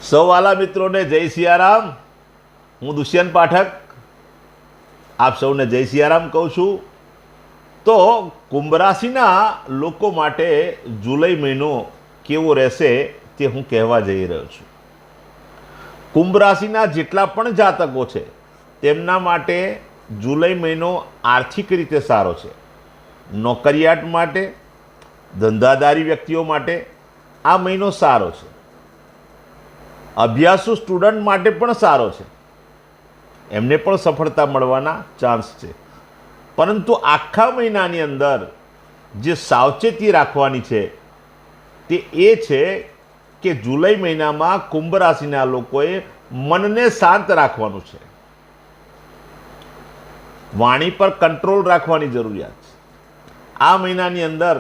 સૌ વાલા મિત્રોને જય સિયારામ। હું દુષ્યંત પાઠક આપ સૌને જય સિયારામ કહું છું। તો કુંભ રાશિના લોકો માટે જુલાઈ મહિનો કેવો રહેશે તે હું કહેવા જઈ રહ્યો છું। કુંભ રાશિના જેટલા પણ જાતકો છે તેમના માટે જુલાઈ મહિનો આર્થિક રીતે સારો છે। નોકરિયાત માટે, ધંધાદારી વ્યક્તિઓ માટે આ મહિનો સારો છે। અભ્યાસુ સ્ટુડન્ટ માટે પણ સારો છે, એમને પણ સફળતા મળવાના ચાન્સ છે। પરંતુ આખા મહિનાની અંદર જે સાવચેતી રાખવાની છે તે એ છે કે જુલાઈ મહિનામાં કુંભ રાશિના લોકોએ મનને શાંત રાખવાનું છે। વાણી પર કંટ્રોલ રાખવાની જરૂરિયાત છે। આ મહિનાની અંદર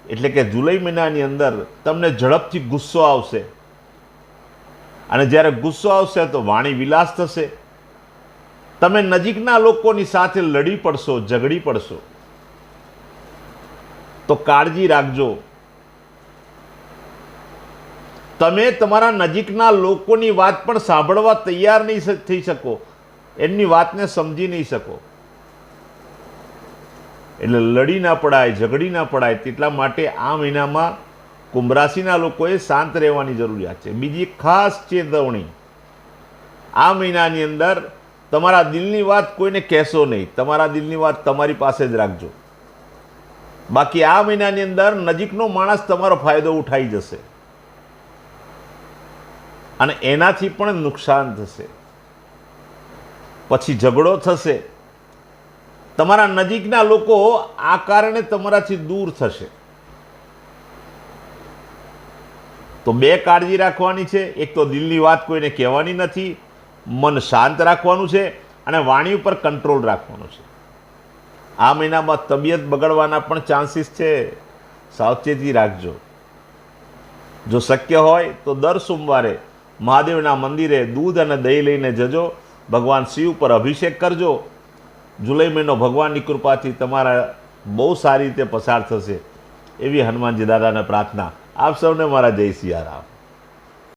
એટલે કે જુલાઈ મહિનાની અંદર તમને ઝડપથી ગુસ્સો આવશે અને જ્યારે ગુસ્સો આવશે તો વાણી વિલાસ થશે। તમે નજીકના લોકોની સાથે લડી પડશો, ઝઘડી પડશો, તો કાળજી રાખજો। તમે તમારા નજીકના લોકોની વાત પણ સાંભળવા તૈયાર નહીં થઈ શકો, એમની વાતને સમજી નહીં શકો। એટલે લડી ના પડાય, ઝઘડી ના પડાય, તેટલા માટે આ મહિનામાં કુંભ રાશિના લોકોએ શાંત રહેવાની જરૂરિયાત છે। બીજી ખાસ ચેતવણી, આ મહિનાની અંદર તમારા દિલની વાત કોઈને કહેશો નહીં, તમારા દિલની વાત તમારી પાસે જ રાખજો। બાકી આ મહિનાની અંદર નજીકનો માણસ તમારો ફાયદો ઉઠાઈ જશે અને એનાથી પણ નુકસાન થશે, પછી ઝઘડો થશે। તમારા નજીકના લોકો આ કારણે તમારાથી દૂર થશે। તો બે કાળજી રાખવાની છે, એક તો દિલની વાત કોઈને કહેવાની નથી, મન શાંત રાખવાનું છે અને વાણી ઉપર કંટ્રોલ રાખવાનો છે। આ મહિનામાં તબિયત બગડવાના પણ ચાન્સીસ છે, સાવચેતી રાખજો। જો શક્ય હોય તો દર સોમવારે મહાદેવના મંદિરે દૂધ અને દહીં લઈને જજો, ભગવાન શિવ પર અભિષેક કરજો। જુલાઈ મહિનો ભગવાનની કૃપાથી તમારા બહુ સારી રીતે પસાર થશે એવી હનુમાનજી દાદાને પ્રાર્થના। આપ સૌને મારા જય સિયારામ।